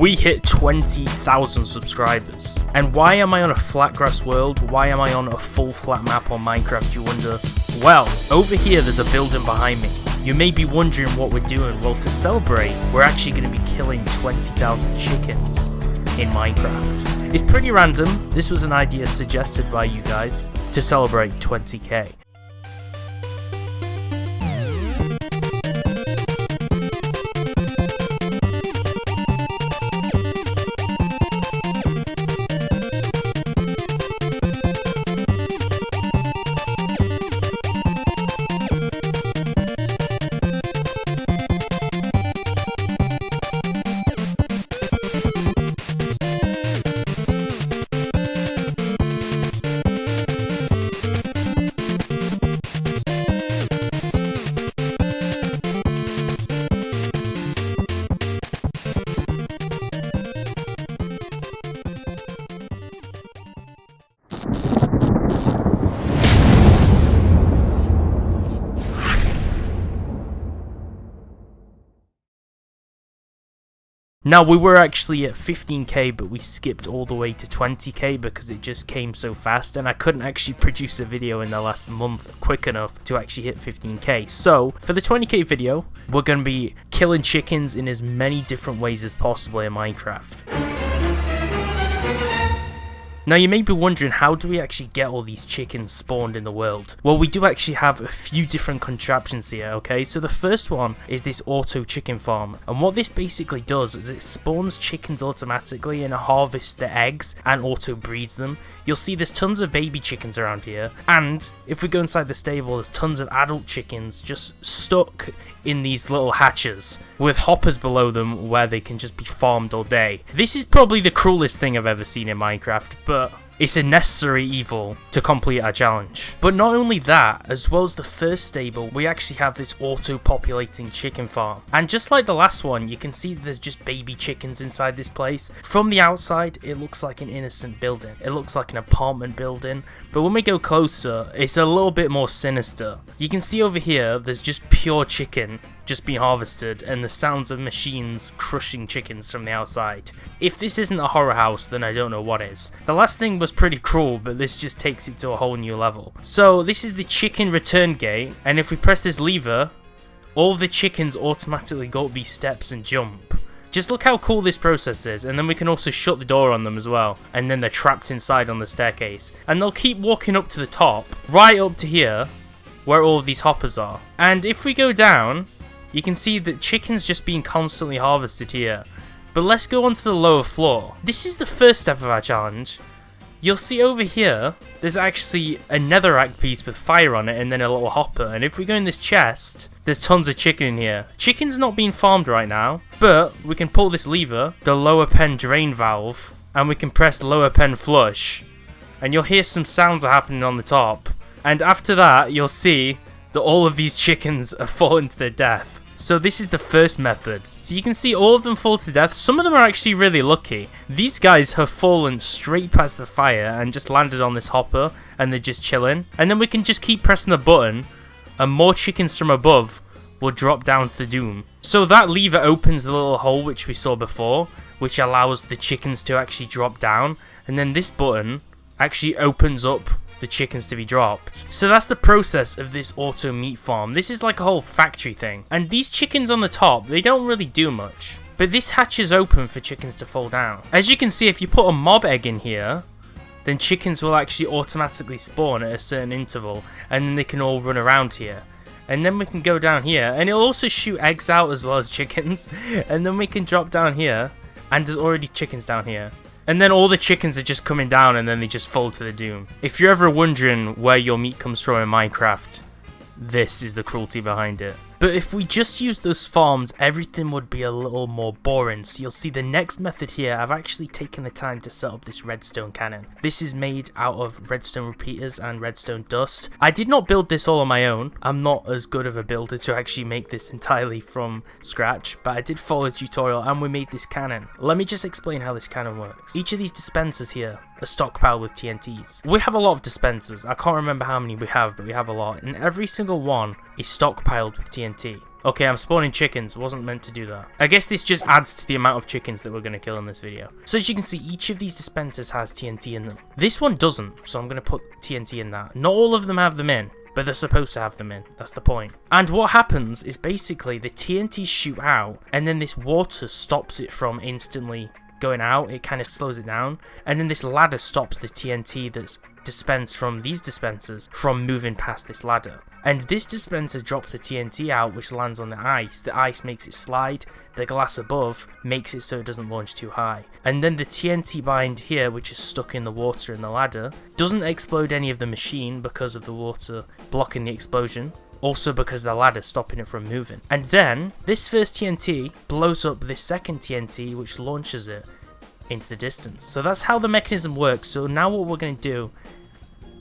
We hit 20,000 subscribers. And why am I on a flat grass world? Why am I on a full flat map on Minecraft, you wonder? Well, over here there's a building behind me. You may be wondering what we're doing. Well, to celebrate, we're actually going to be killing 20,000 chickens in Minecraft. It's pretty random. This was an idea suggested by you guys to celebrate 20k. Now, we were actually at 15k, but we skipped all the way to 20k because it just came so fast, and I couldn't actually produce a video in the last month quick enough to actually hit 15k. So, for the 20k video, we're going to be killing chickens in as many different ways as possible in Minecraft. Now, you may be wondering, how do we actually get all these chickens spawned in the world? Well, we do actually have a few different contraptions here, okay? So the first one is this auto chicken farm, and what this basically does is it spawns chickens automatically and harvests the eggs and auto breeds them. You'll see there's tons of baby chickens around here, and if we go inside the stable, there's tons of adult chickens just stuck in these little hatches with hoppers below them where they can just be farmed all day. This is probably the cruelest thing I've ever seen in Minecraft, but it's a necessary evil to complete our challenge. But not only that, as well as the first stable, we actually have this auto-populating chicken farm. And just like the last one, you can see that there's just baby chickens inside this place. From the outside, it looks like an innocent building. It looks like an apartment building. But when we go closer, it's a little bit more sinister. You can see over here, there's just pure chicken just being harvested and the sounds of machines crushing chickens from the outside. If this isn't a horror house, then I don't know what is. The last thing was pretty cruel, but this just takes it to a whole new level. So this is the chicken return gate, and if we press this lever, all the chickens automatically go up these steps and jump. Just look how cool this process is, and then we can also shut the door on them as well, and then they're trapped inside on the staircase. And they'll keep walking up to the top, right up to here, where all of these hoppers are. And if we go down, you can see that chickens just being constantly harvested here. But let's go on to the lower floor. This is the first step of our challenge. You'll see over here, there's actually a netherrack piece with fire on it and then a little hopper. And if we go in this chest, there's tons of chicken in here. Chicken's not being farmed right now, but we can pull this lever, the lower pen drain valve, and we can press lower pen flush. And you'll hear some sounds are happening on the top. And after that, you'll see that all of these chickens are falling to their death. So this is the first method. So you can see all of them fall to death. Some of them are actually really lucky. These guys have fallen straight past the fire and just landed on this hopper, and they're just chilling. And then we can just keep pressing the button and more chickens from above will drop down to the doom. So that lever opens the little hole which we saw before, which allows the chickens to actually drop down. And then this button actually opens up the chickens to be dropped. So that's the process of this auto meat farm. This is like a whole factory thing. And these chickens on the top, they don't really do much. But this hatch is open for chickens to fall down. As you can see, if you put a mob egg in here, then chickens will actually automatically spawn at a certain interval, and then they can all run around here. And then we can go down here, and it'll also shoot eggs out as well as chickens. And then we can drop down here, and there's already chickens down here. And then all the chickens are just coming down and then they just fall to the doom. If you're ever wondering where your meat comes from in Minecraft, this is the cruelty behind it. But if we just use those farms, everything would be a little more boring. So you'll see the next method here, I've actually taken the time to set up this redstone cannon. This is made out of redstone repeaters and redstone dust. I did not build this all on my own. I'm not as good of a builder to actually make this entirely from scratch, but I did follow a tutorial and we made this cannon. Let me just explain how this cannon works. Each of these dispensers here are stockpiled with TNTs. We have a lot of dispensers. I can't remember how many we have, but we have a lot. And every single one is stockpiled with TNTs. TNT. Okay, I'm spawning chickens. Wasn't meant to do that. I guess this just adds to the amount of chickens that we're going to kill in this video. So as you can see, each of these dispensers has TNT in them. This one doesn't, so I'm going to put TNT in that. Not all of them have them in, but they're supposed to have them in. That's the point. And what happens is basically the TNT shoot out, and then this water stops it from instantly going out. It kind of slows it down, and then this ladder stops the TNT that's dispensed from these dispensers from moving past this ladder. And this dispenser drops the TNT out, which lands on the ice makes it slide, the glass above makes it so it doesn't launch too high, and then the TNT behind here, which is stuck in the water in the ladder, doesn't explode any of the machine because of the water blocking the explosion, also because the ladder's stopping it from moving. And then this first TNT blows up this second TNT, which launches it into the distance. So that's how the mechanism works. So now what we're going to do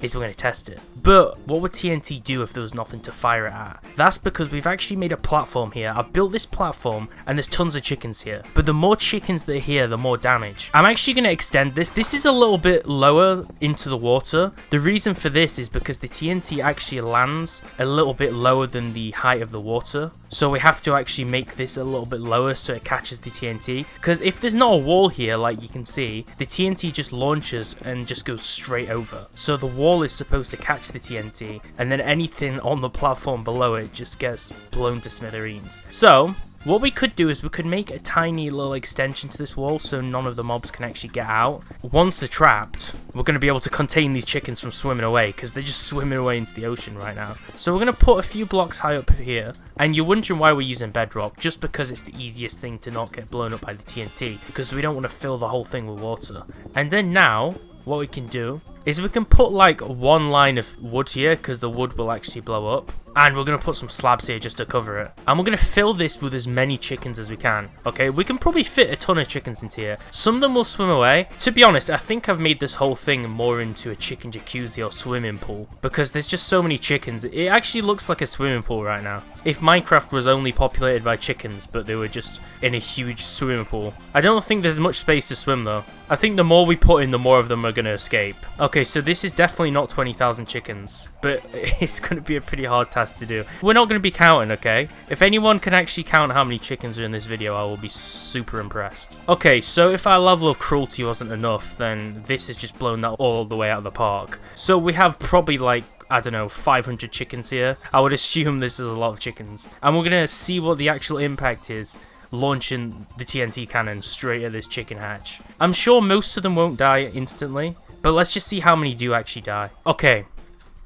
is we're going to test it. But what would TNT do if there was nothing to fire it at? That's because we've actually made a platform here. I've built this platform and there's tons of chickens here. But the more chickens that are here, the more damage. I'm actually going to extend this. This is a little bit lower into the water. The reason for this is because the TNT actually lands a little bit lower than the height of the water. So we have to actually make this a little bit lower so it catches the TNT. Because if there's not a wall here, like you can see, the TNT just launches and just goes straight over. So the wall is supposed to catch the TNT, and then anything on the platform below it just gets blown to smithereens. So what we could do is we could make a tiny little extension to this wall so none of the mobs can actually get out. Once they're trapped, we're going to be able to contain these chickens from swimming away, because they're just swimming away into the ocean right now. So we're going to put a few blocks high up here, and you're wondering why we're using bedrock, just because it's the easiest thing to not get blown up by the TNT, because we don't want to fill the whole thing with water. And then now what we can do is we can put like one line of wood here, because the wood will actually blow up, and we're going to put some slabs here just to cover it, and we're going to fill this with as many chickens as we can. Okay, we can probably fit a ton of chickens into here. Some of them will swim away. To be honest, I think I've made this whole thing more into a chicken jacuzzi or swimming pool, because there's just so many chickens. It actually looks like a swimming pool right now. If Minecraft was only populated by chickens, but they were just in a huge swimming pool. I don't think there's much space to swim though. I think the more we put in, the more of them are going to escape. Okay, so this is definitely not 20,000 chickens, but it's going to be a pretty hard task to do. We're not going to be counting, okay? If anyone can actually count how many chickens are in this video, I will be super impressed. Okay, so if our level of cruelty wasn't enough, then this has just blown that all the way out of the park. So we have probably like, I don't know, 500 chickens here. I would assume this is a lot of chickens. And we're going to see what the actual impact is launching the TNT cannon straight at this chicken hatch. I'm sure most of them won't die instantly, but let's just see how many do actually die. Okay,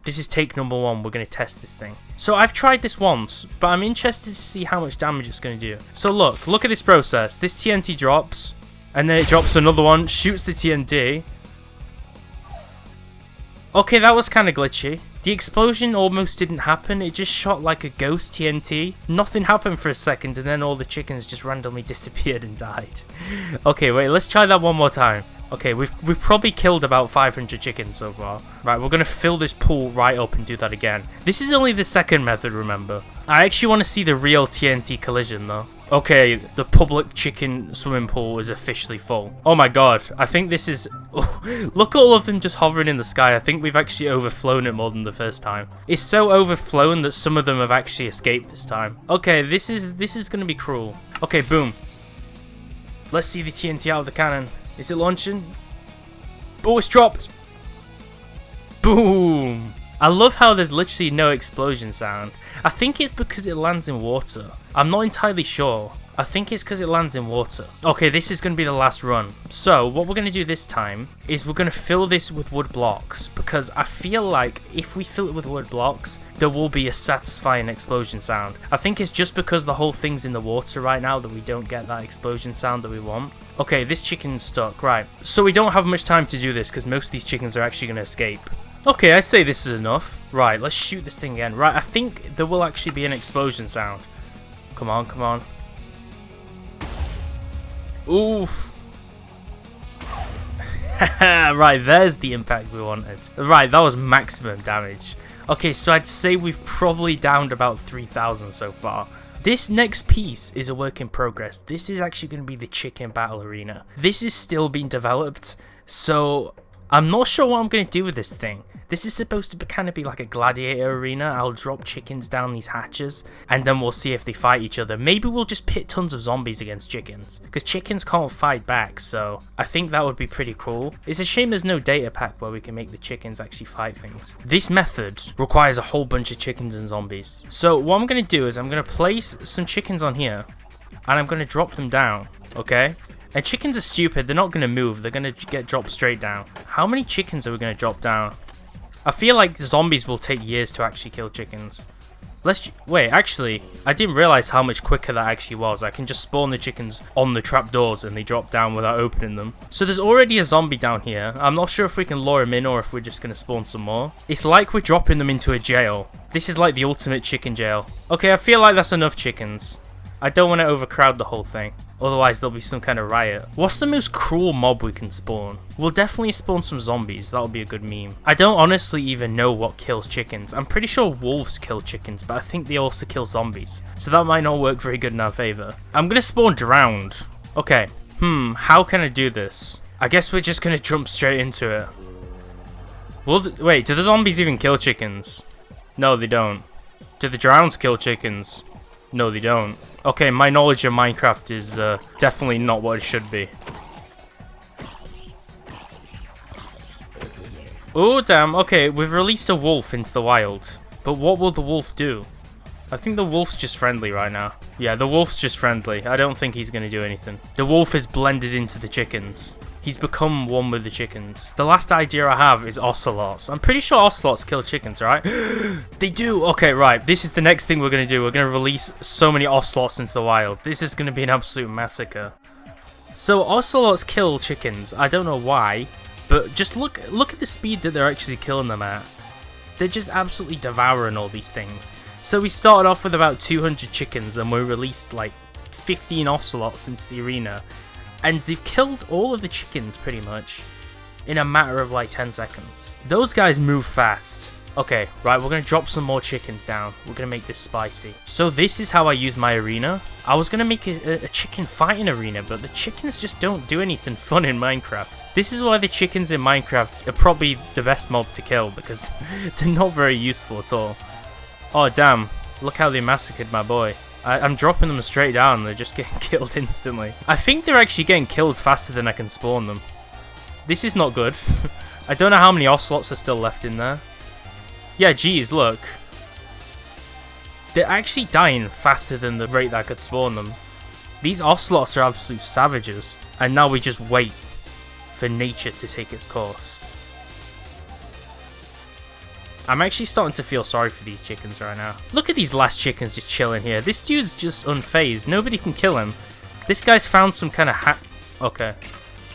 this is take number one. We're going to test this thing. So I've tried this once, but I'm interested to see how much damage it's going to do. So look at this process. This TNT drops, and then it drops another one, shoots the TNT. Okay, that was kind of glitchy. The explosion almost didn't happen, it just shot like a ghost TNT. Nothing happened for a second, and then all the chickens just randomly disappeared and died. Okay, wait, let's try that one more time. Okay, we've probably killed about 500 chickens so far. Right, we're going to fill this pool right up and do that again. This is only the second method, remember. I actually want to see the real TNT collision though. Okay, the public chicken swimming pool is officially full. Oh my god, I think this is... Look at all of them just hovering in the sky. I think we've actually overflown it more than the first time. It's so overflown that some of them have actually escaped this time. Okay, this is going to be cruel. Okay, boom. Let's see the TNT out of the cannon. Is it launching? Oh, it's dropped. Boom. I love how there's literally no explosion sound. I think it's because it lands in water. I'm not entirely sure. I think it's because it lands in water. Okay, this is going to be the last run. So what we're going to do this time is we're going to fill this with wood blocks, because I feel like if we fill it with wood blocks, there will be a satisfying explosion sound. I think it's just because the whole thing's in the water right now that we don't get that explosion sound that we want. Okay, this chicken's stuck. Right. So we don't have much time to do this because most of these chickens are actually going to escape. Okay, I'd say this is enough. Right, let's shoot this thing again. Right, I think there will actually be an explosion sound. Come on, come on. Oof. Right, there's the impact we wanted. Right, that was maximum damage. Okay, so I'd say we've probably downed about 3,000 so far. This next piece is a work in progress. This is actually going to be the chicken battle arena. This is still being developed, so I'm not sure what I'm going to do with this thing. This is supposed to kind of be like a gladiator arena. I'll drop chickens down these hatches, and then we'll see if they fight each other. Maybe we'll just pit tons of zombies against chickens, because chickens can't fight back, so I think that would be pretty cool. It's a shame there's no data pack where we can make the chickens actually fight things. This method requires a whole bunch of chickens and zombies. So what I'm going to do is I'm going to place some chickens on here, and I'm going to drop them down, okay? And chickens are stupid, they're not going to move, they're going to get dropped straight down. How many chickens are we going to drop down? I feel like zombies will take years to actually kill chickens. Wait, actually, I didn't realize how much quicker that actually was. I can just spawn the chickens on the trapdoors and they drop down without opening them. So there's already a zombie down here. I'm not sure if we can lure him in or if we're just going to spawn some more. It's like we're dropping them into a jail. This is like the ultimate chicken jail. Okay, I feel like that's enough chickens. I don't want to overcrowd the whole thing. Otherwise there'll be some kind of riot. What's the most cruel mob we can spawn? We'll definitely spawn some zombies. That'll be a good meme. I don't honestly even know what kills chickens. I'm pretty sure wolves kill chickens, but I think they also kill zombies. So that might not work very good in our favor. I'm gonna spawn drowned. Okay. How can I do this? I guess we're just gonna jump straight into it. Wait, do the zombies even kill chickens? No, they don't. Do the drowns kill chickens? No, they don't. Okay, my knowledge of Minecraft is definitely not what it should be. Oh, damn. Okay, we've released a wolf into the wild. But what will the wolf do? I think the wolf's just friendly right now. Yeah, the wolf's just friendly. I don't think he's going to do anything. The wolf is blended into the chickens. He's become one with the chickens. The last idea I have is ocelots. I'm pretty sure ocelots kill chickens, right? They do! Okay, right. This is the next thing we're going to do. We're going to release so many ocelots into the wild. This is going to be an absolute massacre. So, ocelots kill chickens. I don't know why. But just look at the speed that they're actually killing them at. They're just absolutely devouring all these things. So we started off with about 200 chickens and we released like 15 ocelots into the arena. And they've killed all of the chickens pretty much in a matter of like 10 seconds. Those guys move fast. Okay, right, we're going to drop some more chickens down. We're going to make this spicy. So this is how I use my arena. I was going to make a chicken fighting arena, but the chickens just don't do anything fun in Minecraft. This is why the chickens in Minecraft are probably the best mob to kill, because they're not very useful at all. Oh, damn. Look how they massacred my boy. I'm dropping them straight down. They're just getting killed instantly. I think they're actually getting killed faster than I can spawn them. This is not good. I don't know how many ocelots are still left in there. Yeah, geez, look. They're actually dying faster than the rate that I could spawn them. These ocelots are absolute savages. And now we just wait for nature to take its course. I'm actually starting to feel sorry for these chickens right now. Look at these last chickens just chilling here. This dude's just unfazed. Nobody can kill him. This guy's found some kind of hack. Okay.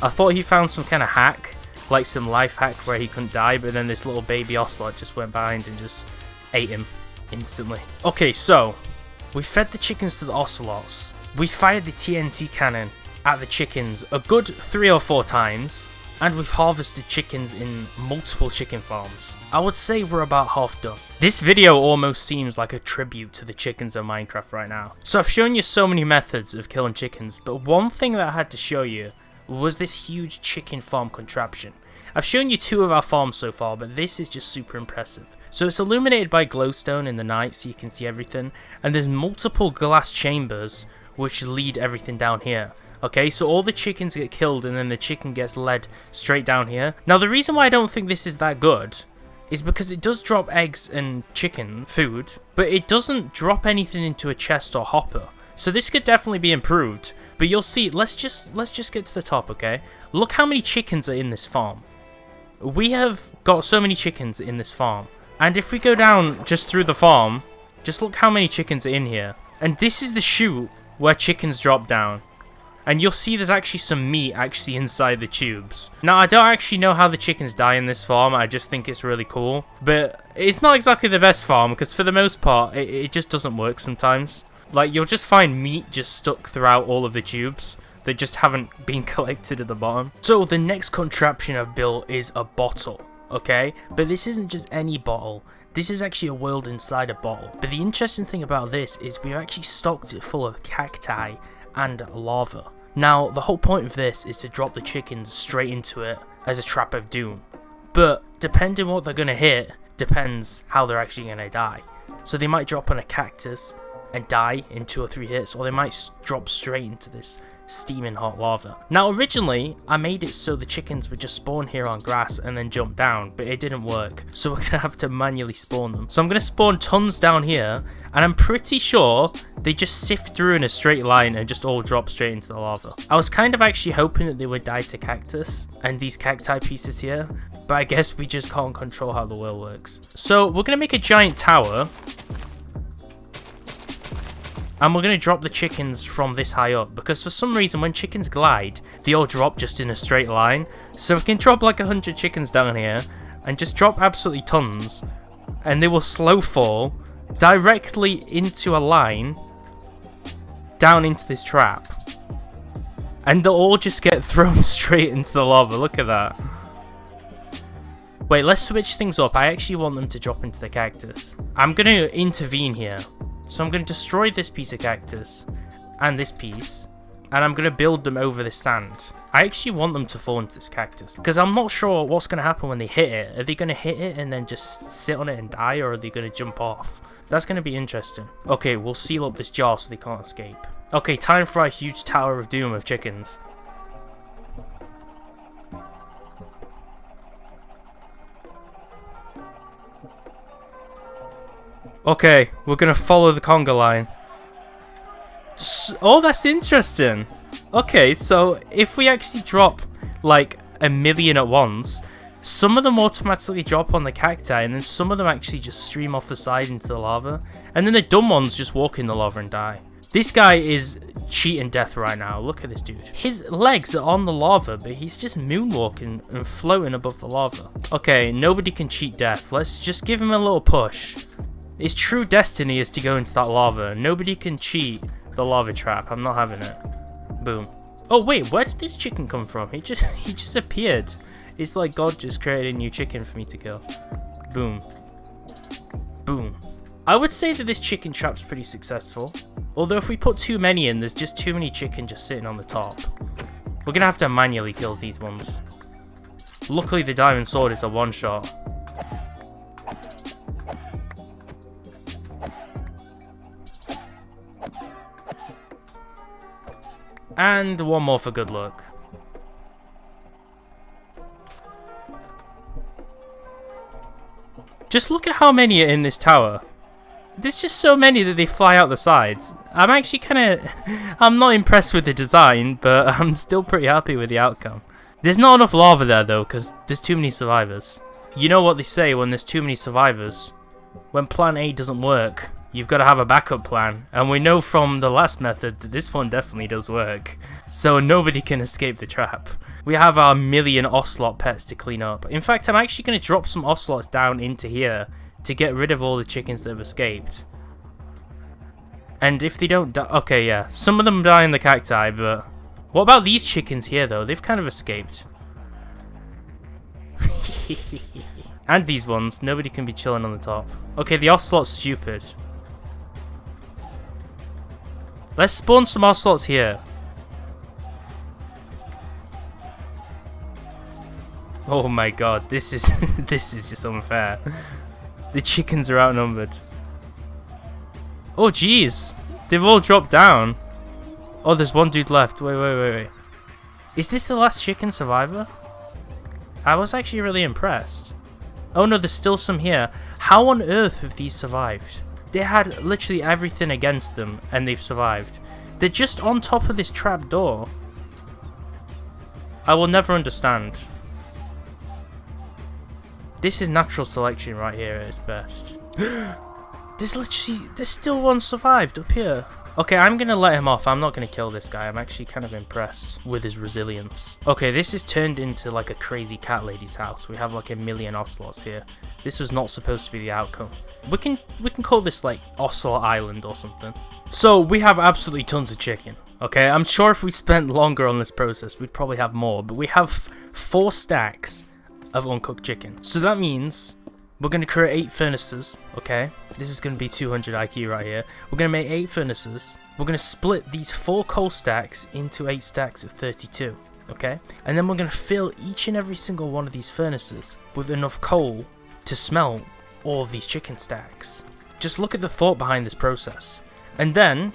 I thought he found some kind of hack. Like some life hack where he couldn't die. But then this little baby ocelot just went behind and just ate him instantly. Okay, so we fed the chickens to the ocelots. We fired the TNT cannon at the chickens a good 3 or 4 times. And we've harvested chickens in multiple chicken farms. I would say we're about half done. This video almost seems like a tribute to the chickens of Minecraft right now. So I've shown you so many methods of killing chickens, but one thing that I had to show you was this huge chicken farm contraption. I've shown you 2 of our farms so far, but this is just super impressive. So it's illuminated by glowstone in the night so you can see everything, and there's multiple glass chambers which lead everything down here. Okay, so all the chickens get killed and then the chicken gets led straight down here. Now the reason why I don't think this is that good is because it does drop eggs and chicken food, but it doesn't drop anything into a chest or hopper. So this could definitely be improved, but you'll see. Let's just get to the top, okay? Look how many chickens are in this farm. We have got so many chickens in this farm. And if we go down just through the farm, just look how many chickens are in here. And this is the chute where chickens drop down. And you'll see there's actually some meat actually inside the tubes. Now, I don't actually know how the chickens die in this farm. I just think it's really cool. But it's not exactly the best farm, because for the most part, it just doesn't work sometimes. Like, you'll just find meat just stuck throughout all of the tubes that just haven't been collected at the bottom. So, the next contraption I've built is a bottle, okay? But this isn't just any bottle. This is actually a world inside a bottle. But the interesting thing about this is we've actually stocked it full of cacti and lava. Now, the whole point of this is to drop the chickens straight into it as a trap of doom. but depending what they're gonna hit depends how they're actually gonna die. So they might drop on a cactus and die in 2 or 3 hits, or they might drop straight into this steaming hot lava. Now originally I made it so the chickens would just spawn here on grass and then jump down, but it didn't work, so we're gonna have to manually spawn them. So I'm gonna spawn tons down here, and I'm pretty sure they just sift through in a straight line and just all drop straight into the lava. I was kind of actually hoping that they would die to cactus and these cacti pieces here, but I guess we just can't control how the world works. So we're gonna make a giant tower, and we're going to drop the chickens from this high up, because for some reason when chickens glide, they all drop just in a straight line. So we can drop like 100 chickens down here, and just drop absolutely tons, and they will slow fall directly into a line, down into this trap. And they'll all just get thrown straight into the lava, look at that. Wait, let's switch things up. I actually want them to drop into the cactus. I'm going to intervene here. So I'm going to destroy this piece of cactus and this piece, and I'm going to build them over this sand. I actually want them to fall into this cactus, because I'm not sure what's going to happen when they hit it. Are they going to hit it and then just sit on it and die, or are they going to jump off? That's going to be interesting. Okay, we'll seal up this jar so they can't escape. Okay, time for our huge Tower of Doom of chickens. Okay, we're gonna follow the conga line. Oh, that's interesting. Okay, so if we actually drop like 1,000,000 at once, some of them automatically drop on the cacti, and then some of them actually just stream off the side into the lava, and then the dumb ones just walk in the lava and die. This guy is cheating death right now. Look at this dude. His legs are on the lava, but he's just moonwalking and floating above the lava. Okay, nobody can cheat death. Let's just give him a little push. His true destiny is to go into that lava. Nobody can cheat the lava trap. I'm not having it. Boom. Oh wait, where did this chicken come from? He just appeared. It's like God just created a new chicken for me to kill. Boom. Boom. I would say that this chicken trap's pretty successful. Although if we put too many in, there's just too many chicken just sitting on the top. We're gonna have to manually kill these ones. Luckily the diamond sword is a one-shot. And one more for good luck. Just look at how many are in this tower. There's just so many that they fly out the sides. I'm actually I'm not impressed with the design, but I'm still pretty happy with the outcome. There's not enough lava there though, because there's too many survivors. You know what they say when there's too many survivors? When plan A doesn't work, you've got to have a backup plan, and we know from the last method that this one definitely does work, so nobody can escape the trap. We have our 1,000,000 ocelot pets to clean up. In fact, I'm actually going to drop some ocelots down into here to get rid of all the chickens that have escaped. And if they don't die, okay, yeah, some of them die in the cacti, but what about these chickens here though? They've kind of escaped. And these ones, nobody can be chilling on the top. Okay, the ocelot's stupid. Let's spawn some ocelots here. Oh my god, this is this is just unfair. The chickens are outnumbered. Oh jeez, they've all dropped down. Oh, there's one dude left. Wait. Is this the last chicken survivor? I was actually really impressed. Oh no, there's still some here. How on earth have these survived? They had literally everything against them and they've survived. They're just on top of this trap door. I will never understand. This is natural selection right here at its best. There's still one survived up here. Okay, I'm gonna let him off. I'm not gonna kill this guy. I'm actually kind of impressed with his resilience. Okay, this is turned into like a crazy cat lady's house. We have like 1,000,000 ocelots here. This was not supposed to be the outcome. We can call this like Ocelot Island or something. So we have absolutely tons of chicken. Okay, I'm sure if we spent longer on this process, we'd probably have more. But we have 4 stacks of uncooked chicken. So that means we're going to create 8 furnaces, okay? This is going to be 200 IQ right here. We're going to make 8 furnaces. We're going to split these 4 coal stacks into 8 stacks of 32. okay? And then we're going to fill each and every single one of these furnaces with enough coal to smelt all of these chicken stacks. Just look at the thought behind this process. And then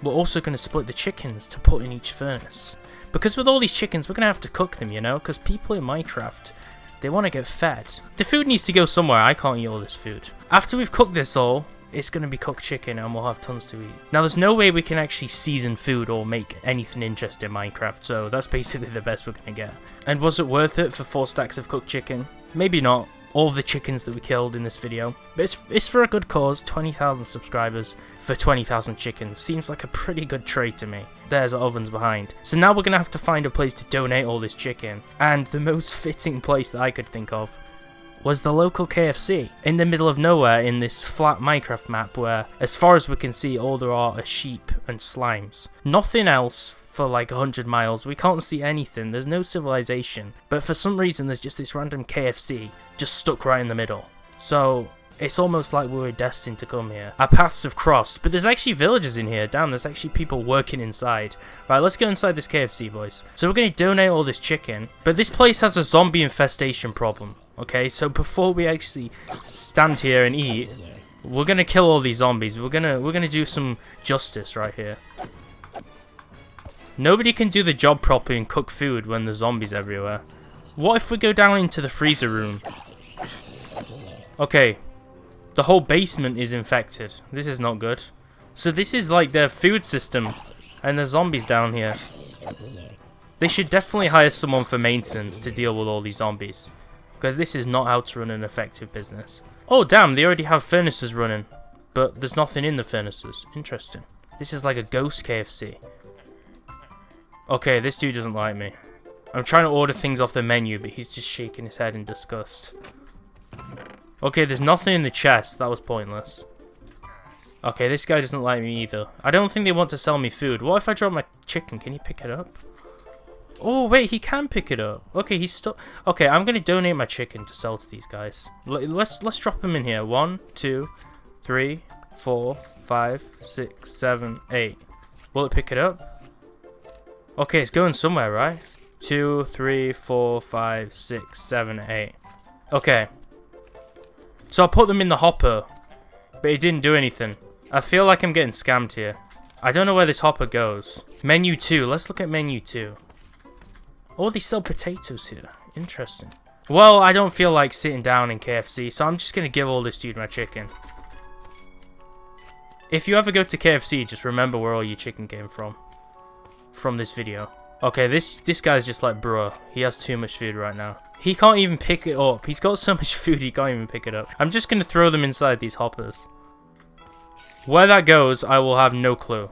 we're also going to split the chickens to put in each furnace. Because with all these chickens, we're going to have to cook them, you know? Because people in Minecraft, they want to get fed. The food needs to go somewhere. I can't eat all this food. After we've cooked this all, it's going to be cooked chicken and we'll have tons to eat. Now, there's no way we can actually season food or make anything interesting in Minecraft, so that's basically the best we're going to get. And was it worth it for 4 stacks of cooked chicken? Maybe not. All the chickens that we killed in this video. But it's for a good cause. 20,000 subscribers for 20,000 chickens. Seems like a pretty good trade to me. There's our ovens behind. So now we're going to have to find a place to donate all this chicken. And the most fitting place that I could think of was the local KFC. In the middle of nowhere in this flat Minecraft map where, as far as we can see, all there are sheep and slimes. Nothing else for like 100 miles. We can't see anything. There's no civilization. But for some reason, there's just this random KFC just stuck right in the middle. So it's almost like we were destined to come here. Our paths have crossed, but there's actually villagers in here. Damn, there's actually people working inside. Right, let's go inside this KFC, boys. So we're going to donate all this chicken, but this place has a zombie infestation problem. Okay, so before we actually stand here and eat, we're going to kill all these zombies. We're gonna do some justice right here. Nobody can do the job properly and cook food when there's zombies everywhere. What if we go down into the freezer room? Okay, the whole basement is infected. This is not good. So this is like their food system, and there's zombies down here. They should definitely hire someone for maintenance to deal with all these zombies, because this is not how to run an effective business. Oh damn, they already have furnaces running, but there's nothing in the furnaces. Interesting. This is like a ghost KFC. Okay, this dude doesn't like me. I'm trying to order things off the menu, but he's just shaking his head in disgust. Okay, there's nothing in the chest. That was pointless. Okay, this guy doesn't like me either. I don't think they want to sell me food. What if I drop my chicken? Can you pick it up? Oh, wait, he can pick it up. Okay, he's still... Okay, I'm going to donate my chicken to sell to these guys. Let's drop him in here. 1, 2, 3, 4, 5, 6, 7, 8. Will it pick it up? Okay, it's going somewhere, right? 2, 3, 4, 5, 6, 7, 8. Okay. So I put them in the hopper, but it didn't do anything. I feel like I'm getting scammed here. I don't know where this hopper goes. Menu 2. Let's look at menu 2. Oh, they sell potatoes here. Interesting. Well, I don't feel like sitting down in KFC, so I'm just going to give all this dude my chicken. If you ever go to KFC, just remember where all your chicken came from this video. Okay, this guy's just like, bruh, he has too much food right now. He can't even pick it up. He's got so much food, he can't even pick it up. I'm just going to throw them inside these hoppers. Where that goes, I will have no clue.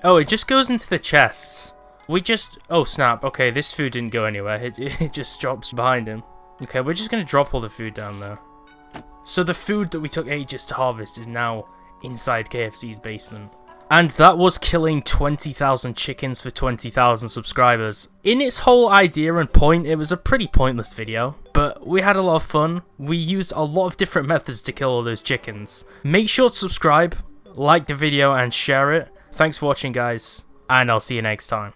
Oh, it just goes into the chests. Oh snap, okay, this food didn't go anywhere. It just drops behind him. Okay, we're just going to drop all the food down there. So the food that we took ages to harvest is now inside KFC's basement. And that was killing 20,000 chickens for 20,000 subscribers. In its whole idea and point, it was a pretty pointless video, but we had a lot of fun. We used a lot of different methods to kill all those chickens. Make sure to subscribe, like the video, and share it. Thanks for watching, guys, and I'll see you next time.